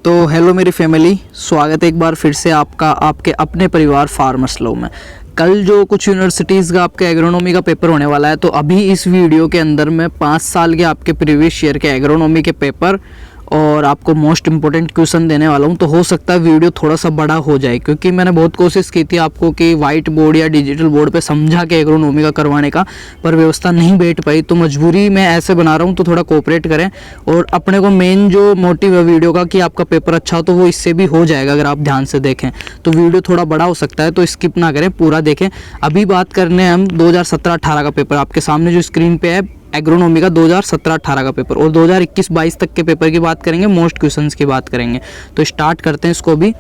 तो हेलो मेरी फैमिली, स्वागत है एक बार फिर से आपका आपके अपने परिवार फार्मर्स लॉ में। कल जो कुछ यूनिवर्सिटीज़ का आपके एग्रोनॉमी का पेपर होने वाला है, तो अभी इस वीडियो के अंदर मैं 5 साल के आपके प्रीवियस ईयर के एग्रोनॉमी के पेपर और आपको मोस्ट इंपॉर्टेंट क्वेश्चन देने वाला हूं। तो हो सकता है वीडियो थोड़ा सा बड़ा हो जाए, क्योंकि मैंने बहुत कोशिश की थी आपको कि वाइट बोर्ड या डिजिटल बोर्ड पे समझा के एग्रोनॉमी का करवाने का, पर व्यवस्था नहीं बैठ पाई। तो मजबूरी में ऐसे बना रहा हूं, तो थोड़ा कोऑपरेट करें। और अपने को मेन जो मोटिव है वीडियो का कि आपका पेपर अच्छा हो, तो वो इससे भी हो जाएगा अगर आप ध्यान से देखें। तो वीडियो थोड़ा बड़ा हो सकता है, तो स्किप ना करें, पूरा देखें। अभी बात करने हम 2017-18 का पेपर, आपके सामने जो स्क्रीन पे है एग्रोनॉमी का 2017-18 का पेपर, और 2021-22 तक के पेपर की बात करेंगे, मोस्ट क्वेश्चंस की बात करेंगे। तो स्टार्ट करते हैं इसको भी।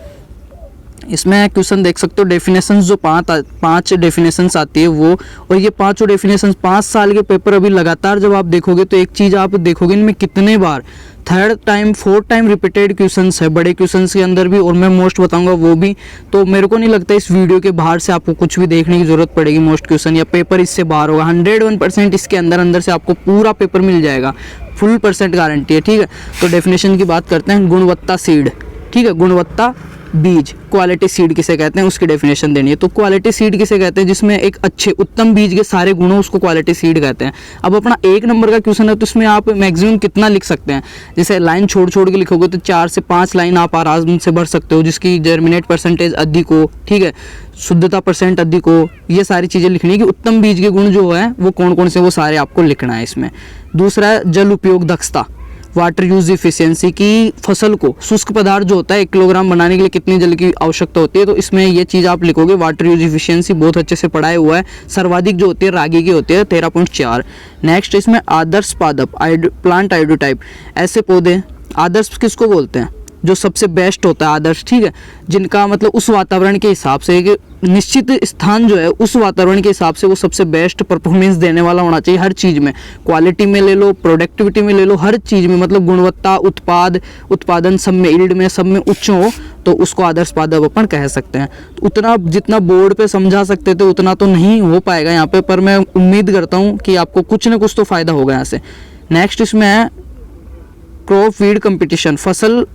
इसमें क्वेश्चन देख सकते हो, डेफिनेशंस जो पांच डेफिनेशंस आती है वो, और ये पांचों डेफिनेशंस 5 साल के पेपर अभी लगातार जब आप देखोगे तो एक चीज़ आप देखोगे इनमें कितने बार 4th टाइम रिपीटेड क्वेश्चंस है बड़े क्वेश्चंस के अंदर भी, और मैं मोस्ट बताऊंगा वो भी। तो मेरे को नहीं लगता इस वीडियो के बाहर से आपको कुछ भी देखने की जरूरत पड़ेगी मोस्ट क्वेश्चन, या पेपर इससे बाहर होगा। 101% इसके अंदर से आपको पूरा पेपर मिल जाएगा, फुल % गारंटी है, ठीक है। तो डेफिनेशन की बात करते हैं। गुणवत्ता सीड, ठीक है, गुणवत्ता बीज, क्वालिटी सीड किसे कहते हैं उसकी डेफिनेशन देनी है। तो क्वालिटी सीड किसे कहते हैं, जिसमें एक अच्छे उत्तम बीज के सारे गुणों, उसको क्वालिटी सीड कहते हैं। अब अपना 1 नंबर का क्वेश्चन है, तो इसमें आप मैक्सिमम कितना लिख सकते हैं। जैसे लाइन छोड़ के लिखोगे तो 4 से 5 लाइन आप आराम से भर सकते हो, जिसकी जर्मिनेट % अधिक हो, ठीक है, शुद्धता % अधिक हो। ये सारी चीज़ें लिखनी है कि उत्तम बीज के गुण जो है वो कौन कौन से, वो सारे आपको लिखना है इसमें। दूसरा है जल उपयोग दक्षता, वाटर यूज इफिशियंसी, की फसल को शुष्क पदार्थ जो होता है 1 किलोग्राम बनाने के लिए कितनी जल की आवश्यकता होती है, तो इसमें ये चीज़ आप लिखोगे। वाटर यूज इफिशियंसी बहुत अच्छे से पढ़ाया हुआ है, सर्वाधिक जो होती है रागी की होती है 13.4। नेक्स्ट इसमें आदर्श पादप, प्लांट आइडोटाइप, ऐसे पौधे, आदर्श किसको बोलते हैं, जो सबसे बेस्ट होता है आदर्श, ठीक है, जिनका मतलब उस वातावरण के हिसाब से एक निश्चित स्थान जो है उस वातावरण के हिसाब से वो सबसे बेस्ट परफॉर्मेंस देने वाला होना चाहिए हर चीज़ में। क्वालिटी में ले लो, प्रोडक्टिविटी में ले लो, हर चीज़ में, मतलब गुणवत्ता, उत्पादन सब में, यील्ड में, सब में उच्च हो, तो उसको आदर्श पादप अपन कह सकते हैं। तो उतना जितना बोर्ड पे समझा सकते थे उतना तो नहीं हो पाएगा यहाँ पे, पर मैं उम्मीद करता हूँ कि आपको कुछ ना कुछ तो फायदा होगा यहाँ से। नेक्स्ट इसमें है क्रॉप वीड कंपटीशन, फसल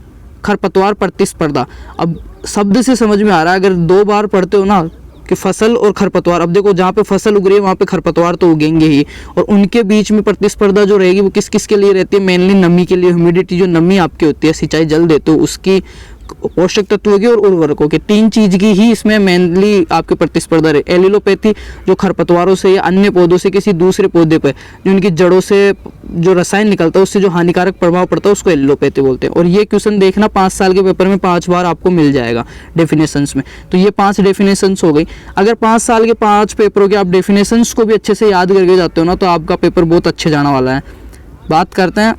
खरपतवार प्रतिस्पर्धा। अब शब्द से समझ में आ रहा है, अगर 2 बार पढ़ते हो ना कि फसल और खरपतवार, अब देखो जहाँ पे फसल उग रही है वहाँ पे खरपतवार तो उगेंगे ही, और उनके बीच में प्रतिस्पर्धा जो रहेगी वो किस किस के लिए रहती है, मेनली नमी के लिए। ह्यूमिडिटी, जो नमी आपकी होती है, सिंचाई जल देते हो उसकी, पोषक तत्वों की और उर्वरकों के, 3 चीज की ही इसमें मेनली आपके प्रतिस्पर्धा रहे। एलिलोपैथी, जो खरपतवारों से या अन्य पौधों से किसी दूसरे पौधे पर जो उनकी जड़ों से जो रसायन निकलता है उससे जो हानिकारक प्रभाव पड़ता है उसको एलिलोपैथी बोलते हैं। और ये क्वेश्चन देखना 5 साल के पेपर में 5 बार आपको मिल जाएगा डेफिनेशंस में। तो ये 5 डेफिनेशंस हो गई। अगर 5 साल के 5 पेपरों के आप डेफिनेशंस को भी अच्छे से याद करके जाते हो ना, तो आपका पेपर बहुत अच्छे जाने वाला है। बात करते हैं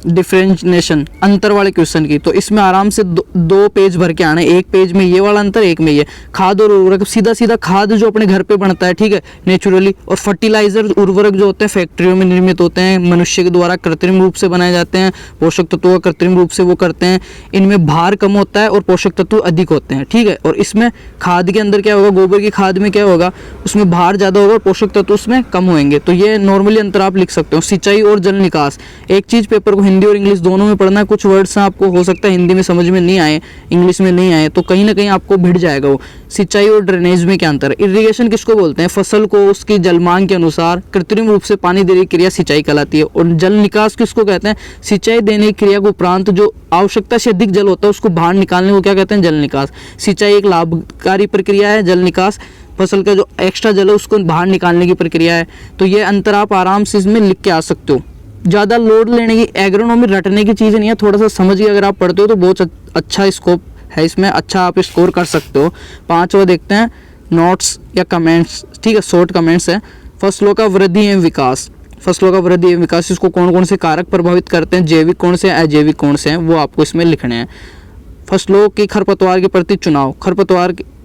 डिफरेंशिएशन, अंतर वाले क्वेश्चन की। तो इसमें आराम से 2 पेज भर के आना है, 1 पेज में ये वाला अंतर, 1 में ये। खाद और उर्वरक, सीधा खाद जो अपने घर पे बनता है, ठीक है, नेचुरली, और फर्टिलाइजर, उर्वरक जो होते हैं फैक्ट्रियों में निर्मित होते हैं, मनुष्य के द्वारा कृत्रिम रूप से बनाए जाते हैं, पोषक तत्वों का कृत्रिम रूप से वो करते हैं। इनमें भार कम होता है और पोषक तत्व अधिक होते हैं, ठीक है। और इसमें खाद के अंदर क्या होगा, गोबर की खाद में क्या होगा, उसमें भार ज़्यादा होगा और पोषक तत्व उसमें कम होंगे। तो ये नॉर्मली अंतर आप लिख सकते हो। सिंचाई और जल निकास, एक चीज़ पेपर को हिंदी और इंग्लिश दोनों में पढ़ना है। कुछ वर्ड्स आपको हो सकता है हिंदी में समझ में नहीं आए, इंग्लिश में नहीं आए, तो कहीं ना कहीं आपको भिड़ जाएगा वो। सिंचाई और ड्रेनेज में क्या अंतर है। इरिगेशन किसको बोलते हैं, फसल को उसकी जलमांग के अनुसार कृत्रिम रूप से पानी देने की क्रिया सिंचाई कहलाती है। और जल निकास किसको कहते हैं, सिंचाई देने की क्रिया को उपरांत जो आवश्यकता से अधिक जल होता है उसको बाहर निकालने को क्या कहते हैं, जल निकास। सिंचाई एक लाभकारी प्रक्रिया है, जल निकास फसल का जो एक्स्ट्रा जल है उसको बाहर निकालने की प्रक्रिया है। तो ये अंतर आप आराम से इसमें लिख के आ सकते हो। ज़्यादा लोड लेने की, एग्रोनॉमी रटने की चीज़ नहीं है, थोड़ा सा समझ के अगर आप पढ़ते हो तो बहुत अच्छा स्कोप है इसमें, अच्छा आप स्कोर कर सकते हो। 5वां देखते हैं, नोट्स या कमेंट्स, ठीक है, शॉर्ट कमेंट्स है। फसलों का वृद्धि एवं विकास, फसलों का वृद्धि एवं विकास, इसको कौन कौन से कारक प्रभावित करते हैं, जैविक कौन से, अजैविक कौन से हैं, वो आपको इसमें लिखने हैं। फसलों की खरपतवार के प्रति चुनाव,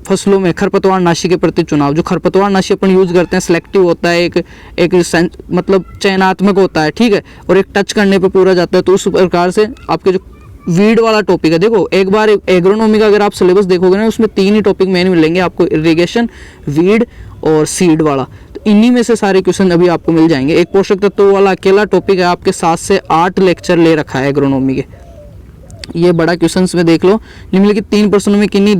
फसलों में खरपतवार नाशी के प्रति चुनाव। जो खरपतवार नाशी अपन यूज करते हैं सिलेक्टिव होता है, एक मतलब चयनात्मक होता है, ठीक है, और एक टच करने पे पूरा जाता है। तो उस प्रकार से आपके जो वीड वाला टॉपिक है, देखो एक बार एग्रोनॉमी का अगर आप सिलेबस देखोगे ना, उसमें 3 ही टॉपिक मेन मिलेंगे आपको, इरिगेशन, वीड और सीड वाला। तो इन्हीं में से सारे क्वेश्चन अभी आपको मिल जाएंगे। एक पोषक तत्व वाला अकेला टॉपिक है, आपके 7 से 8 लेक्चर ले रखा है एग्रोनॉमी के। ये बड़ा क्वेश्चन में देख लो, निम्नलिखित 3 प्रश्नों में किन्हीं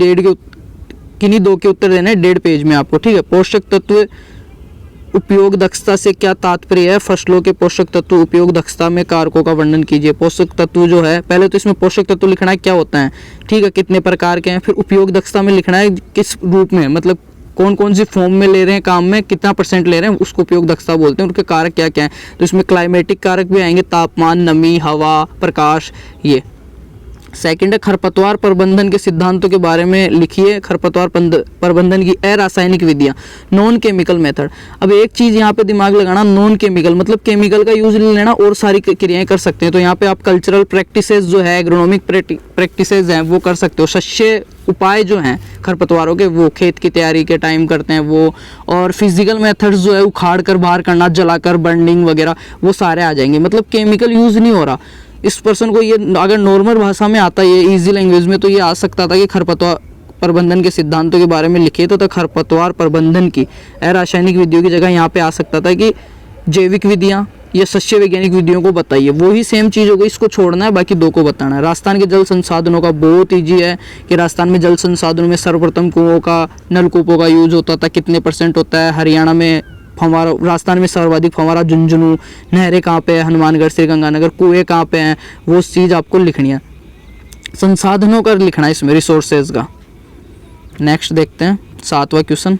2 के उत्तर देने 1.5 पेज में आपको, ठीक है। पोषक तत्व उपयोग दक्षता से क्या तात्पर्य है? फसलों के पोषक तत्व उपयोग दक्षता में कारकों का वर्णन कीजिए। पोषक तत्व जो है, पहले तो इसमें पोषक तत्व लिखना है क्या होता है, ठीक है, कितने प्रकार के हैं, फिर उपयोग दक्षता में लिखना है किस रूप में, मतलब कौन कौन सी फॉर्म में ले रहे हैं काम में, कितना % ले रहे हैं, उसको उपयोग दक्षता बोलते हैं। उनके कारक क्या क्या हैं, तो इसमें क्लाइमेटिक कारक भी आएंगे, तापमान, नमी, हवा, प्रकाश। ये सेकंड है खरपतवार प्रबंधन के सिद्धांतों के बारे में लिखिए। खरपतवार प्रबंधन की अरासायनिक विधियां, नॉन केमिकल मेथड। अब एक चीज़ यहाँ पे दिमाग लगाना, नॉन केमिकल मतलब केमिकल का यूज नहीं लेना और सारी क्रियाएं कर सकते हैं। तो यहाँ पे आप कल्चरल प्रैक्टिसेस जो है, एग्रोनॉमिक प्रैक्टिसेस हैं, वो कर सकते हो। शस्य उपाय जो हैं खरपतवारों के, वो खेत की तैयारी के टाइम करते हैं वो। और फिजिकल मेथड्स जो है, उखाड़ कर बाहर करना, जलाकर, बर्निंग वगैरह, वो सारे आ जाएंगे। मतलब केमिकल यूज नहीं हो रहा। इस पर्सन को ये अगर नॉर्मल भाषा में आता है, ये इजी लैंग्वेज में, तो ये आ सकता था कि खरपतवार प्रबंधन के सिद्धांतों के बारे में लिखिए, तो खरपतवार प्रबंधन की रासायनिक विधियों की जगह यहाँ पे आ सकता था कि जैविक विधियाँ या सस्य वैज्ञानिक विधियों को बताइए। वही सेम चीज़ हो गई, इसको छोड़ना है, बाकी 2 को बताना है। राजस्थान के जल संसाधनों का बहुत ईजी है कि राजस्थान में जल संसाधनों में सर्वप्रथम कुओं का, नलकूपों का यूज होता था, कितने % होता है। हरियाणा में फव्वारा, राजस्थान में सर्वाधिक फव्वारा झुंझुनू, नहरें कहाँ पे है, हनुमानगढ़, श्रीगंगानगर, कुएँ कहाँ पे हैं, वो चीज़ आपको लिखनी है। संसाधनों का लिखना है इसमें, रिसोर्सेज का। नेक्स्ट देखते हैं 7वां क्वेश्चन,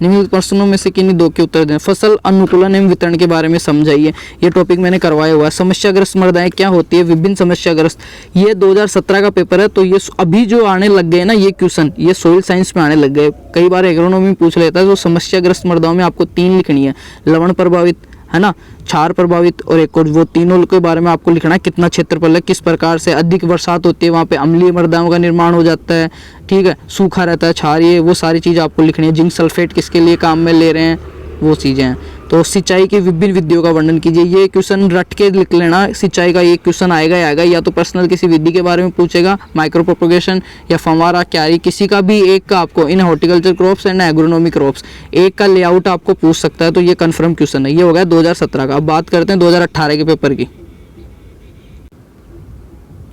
निम्नलिखित प्रश्नों में से किन्हीं 2 के उत्तर दें। फसल अनुकूलन एवं वितरण के बारे में समझाइए। ये टॉपिक मैंने करवाया हुआ है। समस्याग्रस्त मृदाएं क्या होती है, विभिन्न समस्याग्रस्त, ये 2017 का पेपर है। तो ये अभी जो आने लग गए ना ये क्वेश्चन, ये सोइल साइंस में आने लग गए। कई बार एग्रोनॉमी में पूछ लेता है। तो समस्याग्रस्त मृदाओं में आपको 3 लिखनी है, लवण प्रभावित, है ना, क्षार प्रभावित और एक और, वो तीनों के बारे में आपको लिखना है। कितना क्षेत्रफल है, किस प्रकार से अधिक बरसात होती है वहाँ पे अम्लीय मृदाओं का निर्माण हो जाता है, ठीक है, सूखा रहता है, क्षारीय, वो सारी चीज़ आपको लिखनी है। जिंक सल्फेट किसके लिए काम में ले रहे हैं, वो चीज़ें हैं। तो सिंचाई की विभिन्न विधियों का वर्णन कीजिए। ये क्वेश्चन रट के लिख लेना, सिंचाई का ये क्वेश्चन आएगा ही आएगा। या तो पर्सनल किसी विधि के बारे में पूछेगा, माइक्रो प्रोपोगेशन या फव्वारा, क्यारी, किसी का भी एक का आपको, in horticulture crops and agronomy crops, एक का लेआउट आपको पूछ सकता है। तो ये कन्फर्म क्वेश्चन है। ये हो गया 2017 का। अब बात करते हैं 2018 के पेपर की।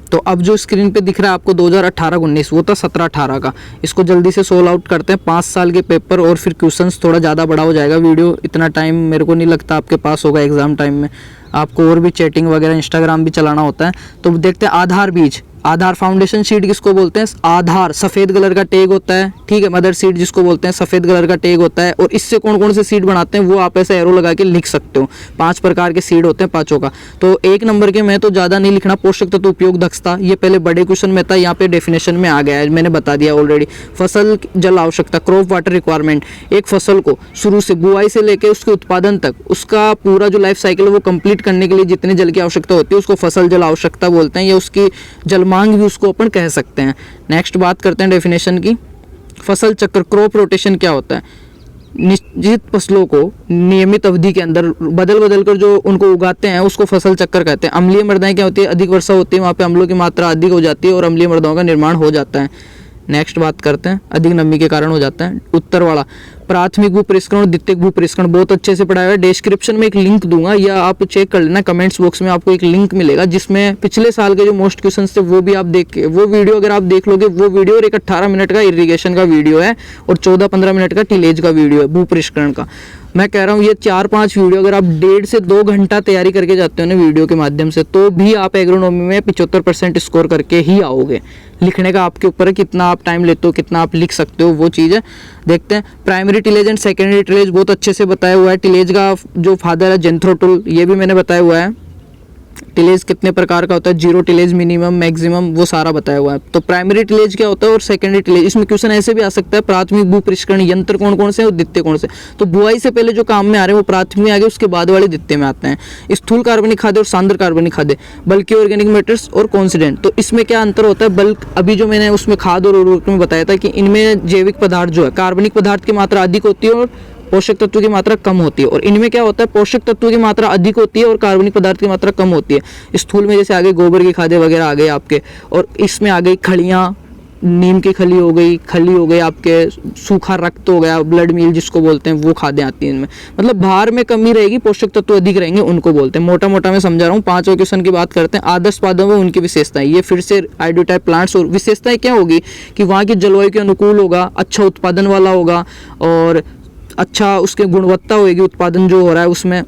तो अब जो स्क्रीन पे दिख रहा है आपको 2018-19, वो था 17-18 का। इसको जल्दी से सोल्व आउट करते हैं। 5 साल के पेपर और फिर क्वेश्चंस, थोड़ा ज़्यादा बड़ा हो जाएगा वीडियो। इतना टाइम मेरे को नहीं लगता आपके पास होगा एग्जाम टाइम में। आपको और भी चैटिंग वगैरह, इंस्टाग्राम भी चलाना होता है। तो देखते हैं आधार बीज, आधार फाउंडेशन सीड किसको बोलते हैं, आधार सफ़ेद कलर का टैग होता है, ठीक है। मदर सीड जिसको बोलते हैं, सफ़ेद कलर का टैग होता है। और इससे कौन कौन से सीड बनाते हैं वो आप ऐसे एरो लगा के लिख सकते हो। 5 प्रकार के सीड होते हैं, 5 का। तो 1 नंबर के में तो ज़्यादा नहीं लिखना, पोषक तत्व उपयोग दक्षता, ये पहले बड़े क्वेश्चन में था, यहाँ पे डेफिनेशन में आ गया है, मैंने बता दिया ऑलरेडी। फसल जल आवश्यकता, क्रॉप वाटर रिक्वायरमेंट, एक फसल को शुरू से बुआई से लेकर उसके उत्पादन तक, उसका पूरा जो लाइफ साइकिल है वो कंप्लीट करने के लिए जितने जल की आवश्यकता होती है उसको फसल जल आवश्यकता बोलते हैं, या उसकी जल मांग भी उसको अपन कह सकते हैं। नेक्स्ट बात करते हैं डेफिनेशन की। फसल चक्र, क्रॉप रोटेशन क्या होता है, निश्चित फसलों को नियमित अवधि के अंदर बदल बदल कर जो उनको उगाते हैं उसको फसल चक्कर कहते हैं। अम्लीय मृदाएं क्या होती है, अधिक वर्षा होती है वहाँ पे अम्लों की मात्रा अधिक हो जाती है और अम्लीय मृदाओं का निर्माण हो जाता है। नेक्स्ट बात करते हैं, अधिक नमी के कारण हो जाता है। उत्तर वाला, प्राथमिक भू परिष्करण, द्वितीयक भू परिष्करण, बहुत अच्छे से पढ़ाया है। डिस्क्रिप्शन में एक लिंक दूंगा, या आप चेक कर लेना, कमेंट्स बॉक्स में आपको एक लिंक मिलेगा जिसमें पिछले साल के जो मोस्ट क्वेश्चंस थे वो भी आप देख के, वो वीडियो अगर आप देख लोगे, वो वीडियो और एक 18 मिनट का इरिगेशन का वीडियो है और 14-15 मिनट का टिलेज का वीडियो है, भू परिष्करण का। मैं कह रहा हूँ ये 4-5 वीडियो अगर आप 1.5 से 2 घंटा तैयारी करके जाते हो ना वीडियो के माध्यम से, तो भी आप एग्रोनॉमी में 75% स्कोर करके ही आओगे। लिखने का आपके ऊपर है, कितना आप टाइम लेते हो, कितना आप लिख सकते हो, वो चीज़ है। देखते हैं primary tillage and secondary tillage, बहुत अच्छे से बताया हुआ है। टिलेज का जो फादर है जेंथ्रोटुल, ये भी मैंने बताया हुआ है। टिलेज कितने प्रकार का होता है, जीरो टिलेज, मिनिमम, मैक्सिमम, वो सारा बताया हुआ है। तो प्राइमरी टिलेज क्या होता है और सेकेंडरी टिलेज, इसमें क्वेश्चन ऐसे भी आ सकता है, प्राथमिक भू परिष्करण यंत्र कौन कौन से और द्वितीय कौन से। तो बुआई से पहले जो काम में आ रहे हैं वो प्राथमिक में आ गए, उसके बाद वाले द्वितीय में आते हैं। स्थूल कार्बनिक खाद्य और सांद्र कार्बनिक खाद्य, बल्कि ऑर्गेनिक मैटर्स और कॉन्सिडेंट। तो इसमें क्या अंतर होता है, बल्क अभी जो मैंने उसमें खाद और उर्वरक में बताया था कि इनमें जैविक पदार्थ जो है, कार्बनिक पदार्थ की मात्रा अधिक होती है और पोषक तत्व की मात्रा कम होती है। और इनमें क्या होता है, पोषक तत्व की मात्रा अधिक होती है और कार्बनिक पदार्थ की मात्रा कम होती है। स्थूल में जैसे आगे गोबर की खादें वगैरह आ गए आपके, और इसमें आ गई खड़ियाँ, नीम की खली हो गई आपके, सूखा रक्त हो गया, ब्लड मील जिसको बोलते हैं, वो खादें आती हैं इनमें। मतलब भार में कमी रहेगी, पोषक तत्व अधिक रहेंगे, उनको बोलते हैं। मोटा मोटा मैं समझा रहा हूँ। 5वें क्वेश्चन की बात करते हैं, आदर्श पादपों में उनकी विशेषताएं। ये फिर से आइडियोटाइप प्लांट्स, और विशेषताएं क्या होगी कि वहाँ की जलवायु के अनुकूल होगा, अच्छा उत्पादन वाला होगा, और अच्छा उसके गुणवत्ता होगी, उत्पादन जो हो रहा है उसमें।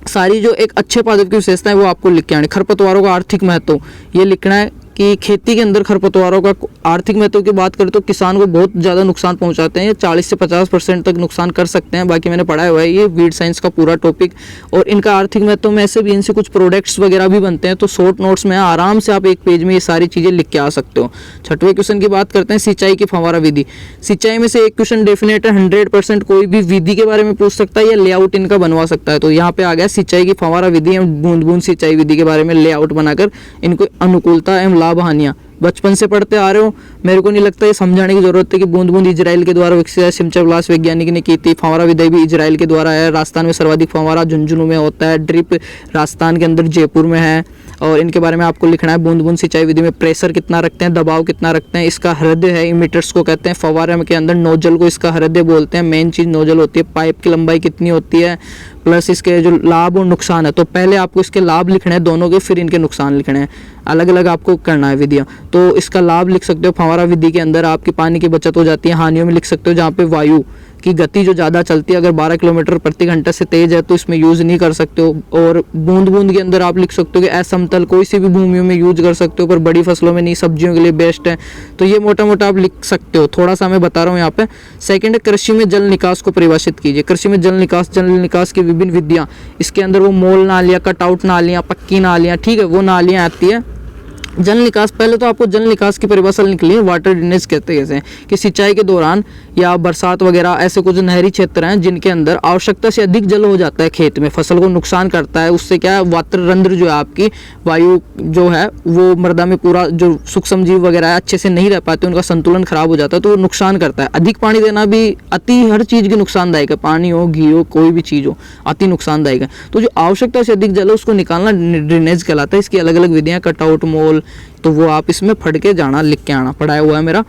सारी जो एक अच्छे पादप की विशेषताएं वो आपको लिख के आनी। खरपतवारों का आर्थिक महत्व ये लिखना है कि खेती के अंदर खरपतवारों का आर्थिक महत्व की बात करें तो किसान को बहुत ज़्यादा नुकसान पहुंचाते हैं। ये 40 से 50% तक नुकसान कर सकते हैं। बाकी मैंने पढ़ा हुआ है ये वीड साइंस का पूरा टॉपिक। और इनका आर्थिक महत्व में ऐसे भी इनसे कुछ प्रोडक्ट्स वगैरह भी बनते हैं। तो शॉर्ट नोट्स में आराम से आप एक पेज में ये सारी चीज़ें लिख के आ सकते हो। 6वें क्वेश्चन की बात करते हैं, सिंचाई की फव्वारा विधि। सिंचाई में से एक क्वेश्चन डेफिनेट है, 100% कोई भी विधि के बारे में पूछ सकता है या लेआउट इनका बनवा सकता है। तो यहाँ पे आ गया सिंचाई की फव्वारा विधि एवं बूंद बूंद सिंचाई विधि के बारे में लेआउट बनाकर इनको अनुकूलता एवं लाभ हानियाँ बचपन से पढ़ते आ रहे हो। मेरे को नहीं लगता ये समझाने की जरूरत है कि बूंद बूंद इजराइल के द्वारा विकसित है, सिमचा विलास वैज्ञानिक ने की थी। फव्वारा विधि भी इजराइल के द्वारा है। राजस्थान में सर्वाधिक फव्वारा झुंझुनू में होता है। ड्रिप राजस्थान के अंदर जयपुर में है। और इनके बारे में आपको लिखना है। बूंद बूंद सिंचाई विधि में प्रेशर कितना रखते हैं, दबाव कितना रखते हैं, इसका हृदय है, इमीटर्स को कहते हैं। फव्वारे के अंदर नोजल को इसका हृदय बोलते हैं। मेन चीज़ नोजल होती है। पाइप की लंबाई कितनी होती है, प्लस इसके जो लाभ और नुकसान है। तो पहले आपको इसके लाभ लिखने हैं दोनों के, फिर इनके नुकसान लिखने हैं। अलग अलग आपको करना है विधियाँ। तो इसका लाभ लिख सकते हो, फव्वारा विधि के अंदर आपकी पानी की बचत हो जाती है। हानियों में लिख सकते हो जहाँ पे वायु की गति जो ज़्यादा चलती है, अगर 12 किलोमीटर प्रति घंटा से तेज है तो इसमें यूज़ नहीं कर सकते हो। और बूंद बूंद के अंदर आप लिख सकते हो कि असमतल कोई सी भी भूमियों में यूज कर सकते हो, पर बड़ी फसलों में नहीं, सब्जियों के लिए बेस्ट है। तो ये मोटा मोटा आप लिख सकते हो। थोड़ा सा मैं बता रहा हूँ यहाँ पे। सेकंड है, कृषि में जल निकास को परिभाषित कीजिए। कृषि में जल निकास की विभिन्न विधियाँ, इसके अंदर वो मोल नालियाँ, कटआउट नालियाँ, पक्की नालियाँ, ठीक है, वो नालियाँ आती है। जल निकास, पहले तो आपको जल निकास की परिभाषा निकली है। वाटर ड्रेनेज कहते हैं कैसे कि सिंचाई के दौरान या बरसात वगैरह ऐसे कुछ नहरी क्षेत्र हैं जिनके अंदर आवश्यकता से अधिक जल हो जाता है, खेत में फसल को नुकसान करता है। उससे क्या है, वातर रंध्र जो है आपकी वायु जो है वो मृदा में पूरा जो सूक्ष्म जीव वगैरह है अच्छे से नहीं रह पाते, उनका संतुलन खराब हो जाता है, तो वो नुकसान करता है। अधिक पानी देना भी अति हर चीज़ की नुकसानदायक है। पानी हो, घी हो, कोई भी चीज़ हो, अति नुकसानदायक है। तो जो आवश्यकता से अधिक जल है उसको निकालना ड्रेनेज कहलाता है। इसकी अलग अलग विधियाँ, कटआउट, मोल, तो वो आप इसमें पढ़ के जाना, लिख के आना, पढ़ाया हुआ है मेरा।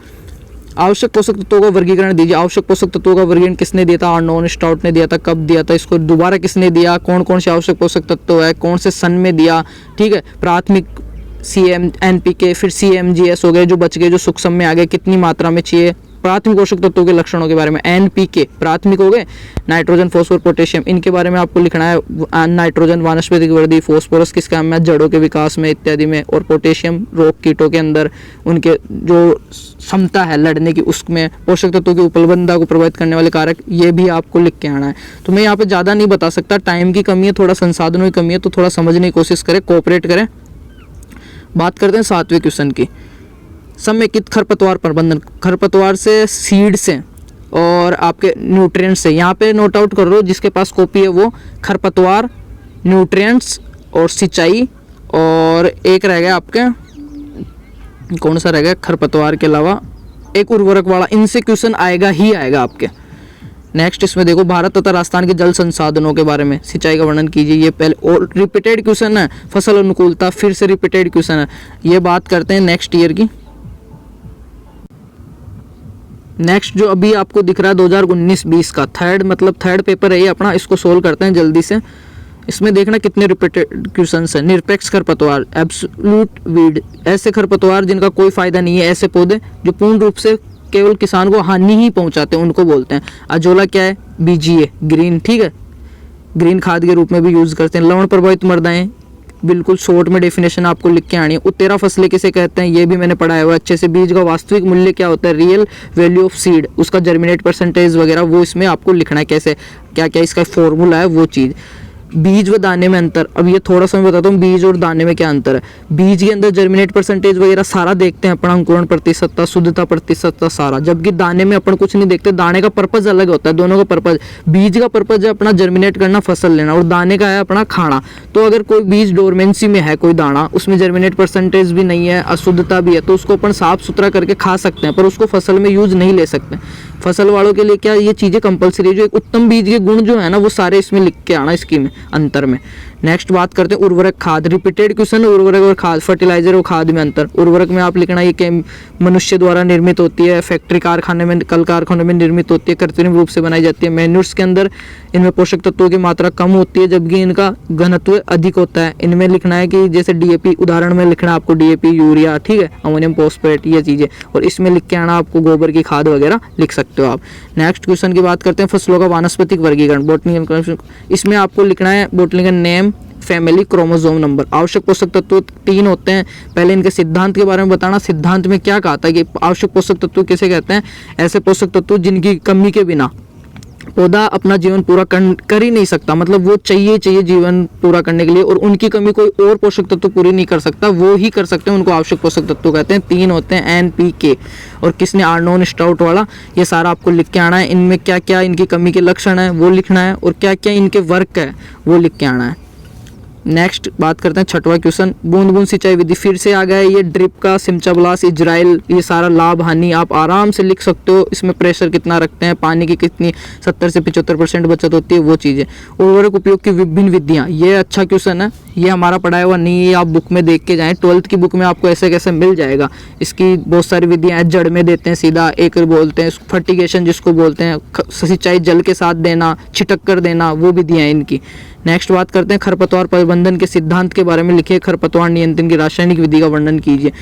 आवश्यक पोषक तत्वों का वर्गीकरण दीजिए। आवश्यक पोषक तत्वों का वर्गीकरण किसने दिया था? आर्नोन स्टाउट ने दिया था। कब दिया था इसको? दोबारा किसने दिया? कौन कौन से आवश्यक पोषक तत्व है, कौन से सन में दिया, ठीक है। प्राथमिक CM NPK, फिर CMGS हो गए जो बच गए, जो सूक्ष्म में आ गए, कितनी मात्रा में चाहिए। प्राथमिक पोषक तत्वों के लक्षणों के बारे में, NPK प्राथमिक हो गए, नाइट्रोजन, फॉस्फोर, पोटेशियम, इनके बारे में आपको लिखना है। नाइट्रोजन वानस्पतिक वृद्धि, फॉस्फोरस किस काम में, जड़ों के विकास में इत्यादि में, और पोटेशियम रोग कीटों के अंदर उनके जो क्षमता है लड़ने की उसमें। पोषक तत्वों की उपलब्धता को प्रभावित करने वाले कारक, ये भी आपको लिख के आना है। तो मैं यहाँ पे ज़्यादा नहीं बता सकता, टाइम की कमी है, थोड़ा संसाधनों की कमी है, तो थोड़ा समझने की कोशिश करें, कोऑपरेट करें। बात करते हैं 7वें क्वेश्चन की, समेकित खरपतवार प्रबंधन। खरपतवार से, सीड से और आपके न्यूट्रिएंट्स से, यहाँ पे नोट आउट कर लो जिसके पास कॉपी है वो, खरपतवार, न्यूट्रिएंट्स और सिंचाई, और एक रह गया आपके, कौन सा रह गया खरपतवार के अलावा, एक उर्वरक वाला। इनसे क्वेश्चन आएगा ही आएगा आपके। नेक्स्ट इसमें देखो, भारत तथा राजस्थान के जल संसाधनों के बारे में, सिंचाई का वर्णन कीजिए। ये पहले और रिपीटेड क्वेश्चन है। फसल अनुकूलता फिर से रिपीटेड क्वेश्चन है। ये बात करते हैं नेक्स्ट ईयर की। नेक्स्ट जो अभी आपको दिख रहा है 2019-20 का थर्ड पेपर है ये अपना, इसको सोल्व करते हैं जल्दी से। इसमें देखना कितने रिपीटेड क्वेश्चंस हैं। निरपेक्ष खरपतवार, एब्सोल्यूट वीड, ऐसे खरपतवार जिनका कोई फायदा नहीं है, ऐसे पौधे जो पूर्ण रूप से केवल किसान को हानि ही पहुंचाते हैं, उनको बोलते हैं। अजोला क्या है? BGA ग्रीन, ठीक है, ग्रीन खाद के रूप में भी यूज करते हैं। लवण प्रभावित मृदाएं, बिल्कुल शॉर्ट में डेफिनेशन आपको लिख के आनी है। उत्तेरा फसलें किसे कहते हैं, ये भी मैंने पढ़ाया हुआ अच्छे से। बीज का वास्तविक मूल्य क्या होता है, रियल वैल्यू ऑफ सीड, उसका जर्मिनेट परसेंटेज वगैरह वो इसमें आपको लिखना है, कैसे क्या क्या इसका फॉर्मूला है वो चीज़। बीज व दाने में अंतर, अब ये थोड़ा सा मैं बताता हूँ बीज और दाने में क्या अंतर है। बीज के अंदर जर्मिनेट परसेंटेज वगैरह सारा देखते हैं अपन, अंकुरण प्रतिशतता, शुद्धता प्रतिशतता सारा, जबकि दाने में अपन कुछ नहीं देखते। दाने का पर्पज अलग होता है, दोनों का पर्पज। बीज का पर्पज है अपना जर्मिनेट करना, फसल लेना, और दाने का है अपना खाना। तो अगर कोई बीज डोरमेंसी में है, कोई दाना उसमें जर्मिनेट परसेंटेज भी नहीं है, अशुद्धता भी है, तो उसको अपन साफ सुथरा करके खा सकते हैं, पर उसको फसल में यूज नहीं ले सकते। फसल वालों के लिए क्या ये चीज़ें कंपलसरी, जो एक उत्तम बीज के गुण जो है ना वो सारे इसमें लिख के आना, स्कीम में अंतर में। नेक्स्ट बात करते हैं उर्वरक खाद, रिपीटेड क्वेश्चन, उर्वरक और खाद, फर्टिलाइजर और खाद में अंतर। उर्वरक में आप लिखना ये मनुष्य द्वारा निर्मित होती है, फैक्ट्री कारखाने में, कल कारखानों में निर्मित होती है, कृत्रिम रूप से बनाई जाती है। मैन्यूर्स के अंदर इनमें पोषक तत्वों की मात्रा कम होती है जबकि इनका घनत्व अधिक होता है। इनमें लिखना है कि जैसे डीएपी, उदाहरण में लिखना है आपको डीएपी, यूरिया, ठीक है, अमोनियम फॉस्फेट, ये चीज़ें, और इसमें लिख के आना आपको गोबर की खाद वगैरह लिख सकते हो आप। नेक्स्ट क्वेश्चन की बात करते हैं फसलों का वानस्पतिक वर्गीकरण, बॉटनिकल। इसमें आपको लिखना है botanical name, family, chromosome number. आवश्यक पोषक तत्व 3 होते हैं। पहले इनके सिद्धांत के बारे में बताना, सिद्धांत में क्या कहा था कि आवश्यक पोषक तत्व किसे कहते हैं? ऐसे पोषक तत्व जिनकी कमी के बिना पौधा अपना जीवन पूरा कर ही नहीं सकता, मतलब वो चाहिए जीवन पूरा करने के लिए, और उनकी कमी कोई और पोषक तत्व पूरी नहीं कर सकता, वो ही कर सकते हैं, उनको आवश्यक पोषक तत्व कहते हैं। 3 होते हैं, NPK। और किसने? आर्नोन स्टाउट वाला। ये सारा आपको लिख के आना है। इनमें क्या क्या इनकी कमी के लक्षण है वो लिखना है, और क्या क्या इनके वर्क है वो लिख के आना है। नेक्स्ट बात करते हैं 6वां क्वेश्चन, बूंद बूंद सिंचाई विधि। फिर से आ गया है ये ड्रिप का, सिमचाबलास, इजराइल, ये सारा लाभ हानि आप आराम से लिख सकते हो। इसमें प्रेशर कितना रखते हैं, पानी की कितनी 70 से 75% बचत होती है, वो चीज़ें। उर्वरक उपयोग की विभिन्न विधियाँ, ये अच्छा क्वेश्चन है, ये हमारा पढ़ाया हुआ नहीं है, आप बुक में देख के जाएँ। 12th की बुक में आपको ऐसे कैसे मिल जाएगा। इसकी बहुत सारी विधियाँ हैं, जड़ में देते हैं सीधा, एक बोलते हैं फर्टिगेशन जिसको बोलते हैं, सिंचाई जल के साथ देना, छिटक कर देना, वो विधियाँ हैं इनकी। नेक्स्ट बात करते हैं खरपतवार प्रबंधन के सिद्धांत के बारे में लिखिए। खरपतवार नियंत्रण की रासायनिक विधि का वर्णन कीजिए।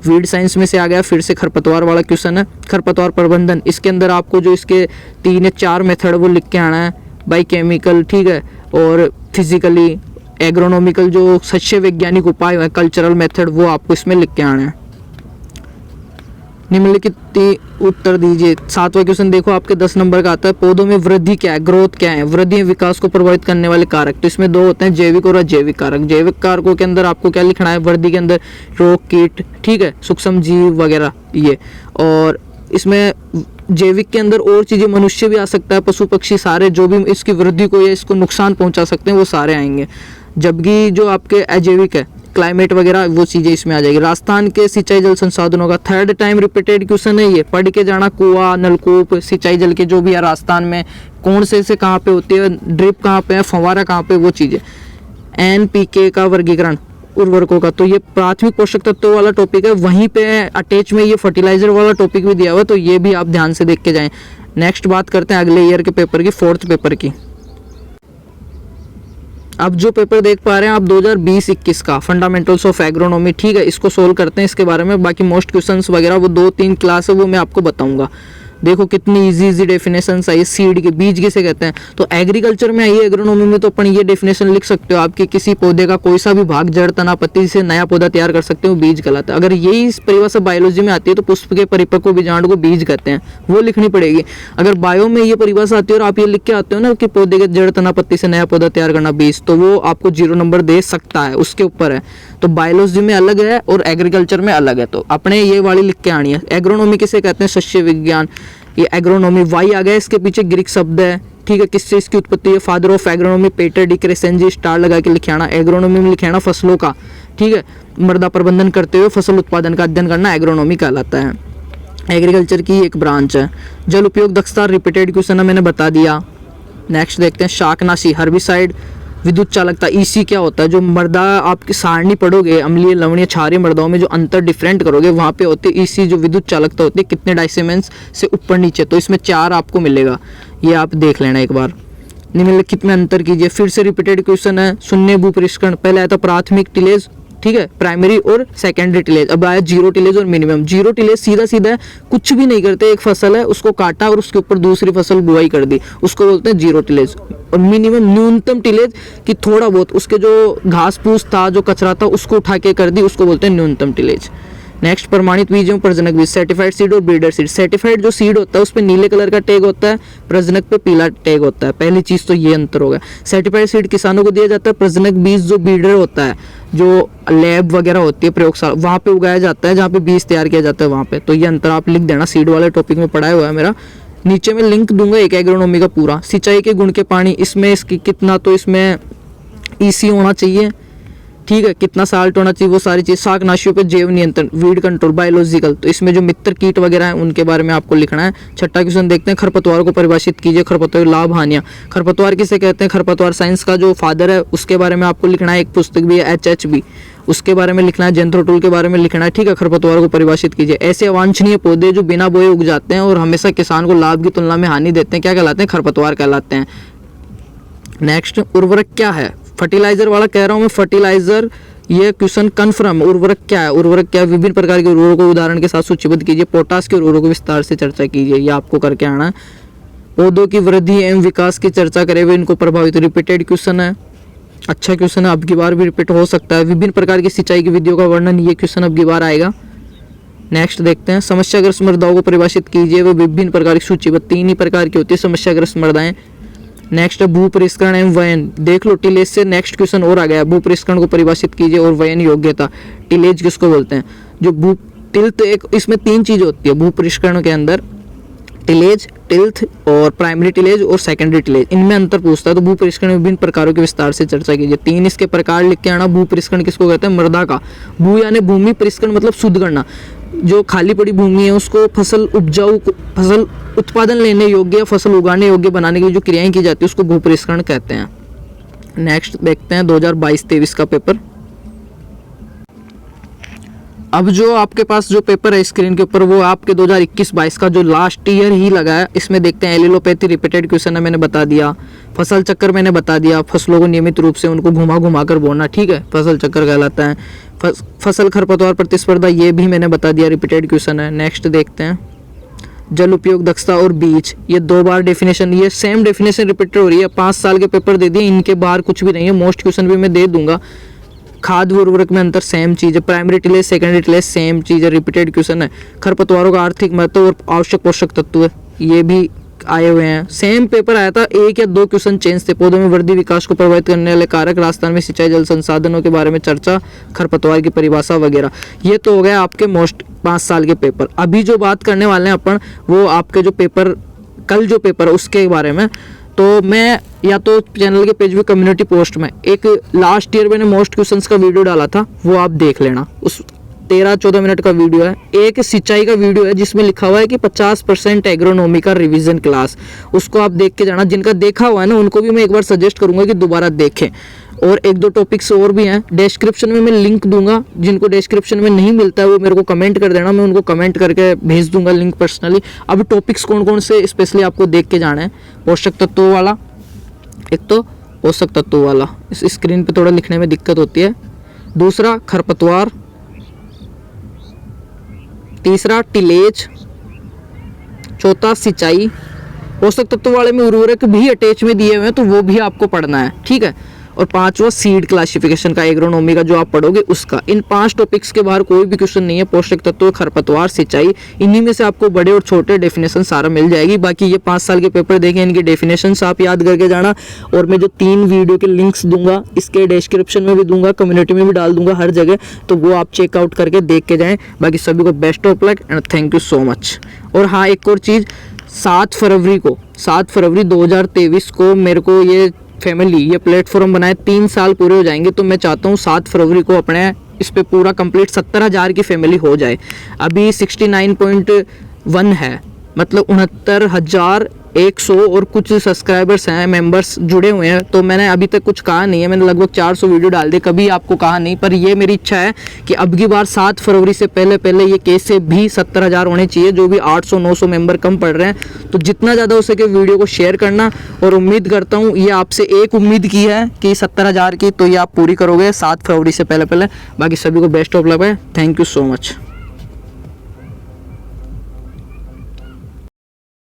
वीड साइंस में से आ गया, फिर से खरपतवार वाला क्वेश्चन है। खरपतवार प्रबंधन, इसके अंदर आपको जो इसके 3 या 4 मेथड वो लिख के आना है, बाई केमिकल, ठीक है, और फिजिकली, एग्रोनॉमिकल जो सच्चे वैज्ञानिक उपाय है, कल्चरल मेथड, वो आपको इसमें लिख के आना है। निम्नलिखित उत्तर दीजिए। 7वां क्वेश्चन देखो आपके 10 नंबर का आता है, पौधों में वृद्धि क्या है, ग्रोथ क्या है? वृद्धि विकास को प्रभावित करने वाले कारक, तो इसमें 2 होते हैं, जैविक और अजैविक कारक। जैविक कारकों के अंदर आपको क्या लिखना है? वृद्धि के अंदर रोग, कीट, ठीक है, सूक्ष्म जीव वगैरह ये। और इसमें जैविक के अंदर और चीज़ें, मनुष्य भी आ सकता है, पशु पक्षी, सारे जो भी इसकी वृद्धि को या इसको नुकसान पहुंचा सकते हैं वो सारे आएंगे। जबकि जो आपके अजैविक है, क्लाइमेट वगैरह, वो चीज़ें इसमें आ जाएगी। राजस्थान के सिंचाई जल संसाधनों का 3rd टाइम रिपीटेड क्वेश्चन है ये, पढ़ के जाना। कुआं, नलकूप, सिंचाई जल के जो भी है राजस्थान में, कौन से कहाँ पे होती है, ड्रिप कहाँ पे है, फव्वारा कहाँ पे, वो चीज़ें। NPK का वर्गीकरण उर्वरकों का, तो ये प्राथमिक पोषक तत्वों वाला टॉपिक है, वहीं पे अटैच में ये फर्टिलाइजर वाला टॉपिक भी दिया हुआ है, तो ये भी आप ध्यान से देख के जाएं। नेक्स्ट बात करते हैं अगले ईयर के पेपर की, 4th पेपर की। अब जो पेपर देख पा रहे हैं आप 2020-21 का फंडामेंटल्स ऑफ एग्रोनॉमी, ठीक है, इसको सोल्व करते हैं इसके बारे में। बाकी मोस्ट क्वेश्चंस वगैरह वो 2-3 क्लास है, वो मैं आपको बताऊंगा। देखो कितनी इजी डेफिनेशंस आई है। सीड के बीज किसे कहते हैं? तो एग्रीकल्चर में आई है, एग्रोनॉमी में तो अपन ये डेफिनेशन लिख सकते हो आपकी, किसी पौधे का कोई सा भी भाग, जड़, तना, पत्ती से नया पौधा तैयार कर सकते हो, बीज कहलाता है। अगर यही परिभाषा बायोलॉजी में आती है तो पुष्प के परिपक्व बीजाणु को बीज कहते हैं, वो लिखनी पड़ेगी। अगर बायो में ये परिभाषा आती है और आप ये लिख के आते हो ना कि पौधे के जड़, तना, पत्ती से नया पौधा तैयार करना, बीज, तो वो आपको 0 नंबर दे सकता है, उसके ऊपर है। तो बायोलॉजी में अलग है और एग्रीकल्चर में अलग है, तो अपने ये वाली लिख के आनी है। एग्रोनॉमी किसे कहते हैं? सस्य विज्ञान, ये एग्रोनॉमी वाई आ गया, इसके पीछे ग्रीक शब्द है, ठीक है, किससे इसकी उत्पत्ति है? Father of agronomy Pietro de Crescenzi, star लगा के लिखे आना। एग्रोनॉमी में लिखे आना फसलों का, ठीक है, मृदा प्रबंधन करते हुए फसल उत्पादन का अध्ययन करना एग्रोनॉमी कहलाता है। एग्रीकल्चर की एक ब्रांच है। जल उपयोग दक्षता रिपीटेड क्वेश्चन मैंने बता दिया। नेक्स्ट देखते हैं शाकनाशी, हर्बिसाइड, विद्युत चालकता, ईसी क्या होता है? जो मृदा आपकी सारणी पढ़ोगे, अम्लीय, लवणीय, क्षारीय मृदाओं में जो अंतर डिफरेंट करोगे, वहाँ पे होती है ईसी, जो विद्युत चालकता होती है, कितने डाइसेमेंस से ऊपर नीचे, तो इसमें 4 आपको मिलेगा, ये आप देख लेना एक बार। निम्नलिखित में अंतर कीजिए, फिर से रिपीटेड क्वेश्चन है। शून्य भू परिष्करण, पहले आया था प्राथमिक टिलेज, ठीक है, प्राइमरी और सेकेंडरी टिलेज, अब आया जीरो टिलेज और मिनिमम। जीरो टिलेज सीधा सीधा है, कुछ भी नहीं करते, एक फसल है उसको काटा और उसके ऊपर दूसरी फसल बुआई कर दी, उसको बोलते हैं जीरो टिलेज। और मिनिमम न्यूनतम टिलेज कि थोड़ा बहुत उसके जो घास फूस था, जो कचरा था, उसको उठा के कर दी, उसको बोलते हैं न्यूनतम टिलेज। नेक्स्ट प्रमाणित बीज एवं प्रजनक बीज, सर्टिफाइड सीड और ब्रीडर सीड। सर्टिफाइड जो सीड होता है उस पे नीले कलर का टैग होता है, प्रजनक पे पीला टैग होता है। पहली चीज तो ये अंतर होगा। सर्टिफाइड सीड किसानों को दिया जाता है, प्रजनक बीज जो ब्रीडर होता है, जो लैब वगैरह होती है, प्रयोगशाला, वहाँ पे उगाया जाता है, जहाँ पे बीज तैयार किया जाता है वहाँ पे। तो ये अंतर आप लिख देना, सीड वाले टॉपिक में पढ़ाया हुआ है मेरा, नीचे में लिंक दूंगा एक एग्रोनॉमी का पूरा। सिंचाई के गुण के पानी, इसमें इसकी कितना, तो इसमें ईसी होना चाहिए, ठीक है, कितना साल्ट होना चाहिए वो सारी चीज़, शाकनाशियों पे जैव नियंत्रण, वीड कंट्रोल, बायोलॉजिकल, तो इसमें जो मित्र कीट वगैरह हैं उनके बारे में आपको लिखना है। छठा क्वेश्चन देखते हैं, खरपतवार को परिभाषित कीजिए, खरपतवार लाभ हानियाँ। खरपतवार किसे कहते हैं? खरपतवार साइंस का जो फादर है उसके बारे में आपको लिखना है, एक पुस्तक भी है HHB, उसके बारे में लिखना है। जेंथ्रोटूल के बारे में लिखना है, ठीक है। खरपतवार को परिभाषित कीजिए। ऐसे अवांछनीय पौधे जो बिना बोए उग जाते हैं और हमेशा किसान को लाभ की तुलना में हानि देते हैं, क्या कहलाते हैं? खरपतवार कहलाते हैं। नेक्स्ट, उर्वरक क्या है? फर्टिलाइजर वाला कह रहा हूँ मैं, फर्टिलाइजर, ये क्वेश्चन कन्फर्म। उर्वरक क्या है? उर्वरक क्या है? विभिन्न प्रकार के उर्वरकों को उदाहरण के साथ सूचीबद्ध कीजिए। पोटास के उर्वरकों को विस्तार से चर्चा कीजिए, ये आपको करके आना है। पौधों की वृद्धि एवं विकास की चर्चा करे हुए इनको प्रभावित, रिपीटेड क्वेश्चन है, अच्छा क्वेश्चन है, अब की बार भी रिपीट हो सकता है। विभिन्न प्रकार की सिंचाई की विधियों का वर्णन, ये क्वेश्चन अब की बार आएगा। नेक्स्ट देखते हैं, समस्याग्रस्त मृदाओं को परिभाषित कीजिए, वो विभिन्न प्रकार की सूचीबद्ध, 3 ही प्रकार की होती है समस्याग्रस्त मृदाएं। नेक्स्ट है भू परिष्करण एवं वयन, देख लो टिलेज से नेक्स्ट क्वेश्चन और आ गया। भू परिष्करण को परिभाषित कीजिए और वयन योग्यता, टिलेज किसको बोलते हैं? जो भू टिल्थ, एक इसमें 3 चीजें होती है भू परिष्करण के अंदर, टिलेज, टिल्थ और प्राइमरी टिलेज और सेकेंडरी टिलेज, इनमें अंतर पूछता है। तो भू परिष्करण विभिन्न प्रकारों के विस्तार से चर्चा कीजिए। 3 इसके प्रकार लिख के आना। भू परिष्करण किसको कहते हैं? मृदा का। भू यानी भूमि, परिष्करण मतलब शुद्ध करना, जो खाली पड़ी भूमि है उसको फसल उपजाऊ, फसल उत्पादन लेने योग्य, फसल उगाने योग्य बनाने की जो क्रियाएं की जाती है उसको भू परिष्करण कहते हैं। नेक्स्ट देखते हैं 2022-23 का पेपर। अब जो आपके पास जो पेपर है स्क्रीन के ऊपर, वो आपके 2021-22 का जो लास्ट ईयर ही लगा है। इसमें देखते हैं एलिलोपैथी, रिपीटेड क्वेश्चन है, मैंने बता दिया। फसल चक्कर मैंने बता दिया, फसलों को नियमित रूप से उनको घुमा घुमा कर बोना, ठीक है, फसल चक्कर कहलाता है। फसल खरपतवार प्रतिस्पर्धा, ये भी मैंने बता दिया, रिपीटेड क्वेश्चन है। नेक्स्ट देखते हैं जल उपयोग दक्षता और बीज, ये 2 बार डेफिनेशन, ये सेम डेफिनेशन रिपीट हो रही है। 5 साल के पेपर दे दिए, इनके बाहर कुछ भी नहीं है। मोस्ट क्वेश्चन भी मैं दे दूंगा। खाद व उर्वरक में अंतर, सेम चीज है। Primary tillage, secondary tillage, same चीज है, रिपीटेड क्वेश्चन है। खरपतवारों का आर्थिक महत्व और आवश्यक पोषक तत्व है, ये भी आए हुए हैं। सेम पेपर आया था, 1 या 2 क्वेश्चन चेंज थे। पौधों में वृद्धि विकास को प्रभावित करने वाले कारक, राजस्थान में सिंचाई जल संसाधनों के बारे में चर्चा, खरपतवार की परिभाषा वगैरह। ये तो हो गया आपके मोस्ट 5 साल के पेपर। अभी जो बात करने वाले हैं अपन, वो आपके जो पेपर कल जो पेपर है उसके बारे में। तो मैं या तो चैनल के पेज पे कम्युनिटी पोस्ट में एक लास्ट ईयर मैंने मोस्ट क्वेश्चंस का वीडियो डाला था, वो आप देख लेना। उस 13-14 मिनट का वीडियो है। एक सिंचाई का वीडियो है जिसमें लिखा हुआ है कि 50% एग्रोनॉमी का रिवीजन क्लास, उसको आप देख के जाना। जिनका देखा हुआ है ना उनको भी मैं एक बार सजेस्ट करूंगा कि दोबारा देखें। और 1-2 टॉपिक्स और भी हैं, डिस्क्रिप्शन में मैं लिंक दूंगा। जिनको डिस्क्रिप्शन में नहीं मिलता है वो मेरे को कमेंट कर देना, मैं उनको कमेंट करके भेज दूंगा लिंक पर्सनली। अभी टॉपिक्स कौन कौन से स्पेशली आपको देख के जाना है? पोषक तत्वों वाला, एक तो पोषक तत्वों वाला, इस स्क्रीन पे थोड़ा लिखने में दिक्कत होती है। दूसरा खरपतवार, तीसरा टिलेज, चौथा सिंचाई। पोषक तत्व वाले में उर्वरक भी अटैच में दिए हुए हैं तो वो भी आपको पढ़ना है, ठीक है। और 5वां सीड क्लासिफिकेशन का एग्रोनॉमी का जो आप पढ़ोगे उसका। इन 5 टॉपिक्स के बाहर कोई भी क्वेश्चन नहीं है। पोषक तत्व, खरपतवार, सिंचाई, इन्हीं में से आपको बड़े और छोटे डेफिनेशन सारा मिल जाएगी। बाकी ये 5 साल के पेपर देखें, इनके डेफिनेशन आप याद करके जाना। और मैं जो 3 वीडियो के लिंक्स दूंगा, इसके डिस्क्रिप्शन में भी दूंगा, कम्युनिटी में भी डाल दूंगा, हर जगह, तो वो आप चेकआउट करके देख के जाएँ। बाकी सभी को best of luck and thank you so much. और हाँ, एक और चीज़, 7 फरवरी 2023 को मेरे को ये फैमिली, ये प्लेटफॉर्म बनाए 3 साल पूरे हो जाएंगे। तो मैं चाहता हूँ 7 फरवरी को अपने इस पे पूरा कंप्लीट 70,000 की फैमिली हो जाए। अभी 69.1 है, मतलब 69,100 और कुछ सब्सक्राइबर्स हैं, मेंबर्स जुड़े हुए हैं। तो मैंने अभी तक कुछ कहा नहीं है, मैंने लगभग 400 वीडियो डाल दी, कभी आपको कहा नहीं। पर ये मेरी इच्छा है कि अब की बार 7 फरवरी से पहले ये कैसे भी 70,000 होने चाहिए। जो भी 800-900 मेंबर कम पड़ रहे हैं, तो जितना ज़्यादा हो सके वीडियो को शेयर करना। और उम्मीद करता हूँ, ये आपसे एक उम्मीद की है कि 70,000 की, तो ये आप पूरी करोगे 7 फरवरी से पहले। बाकी सभी को बेस्ट ऑफ लक है। Thank you so much.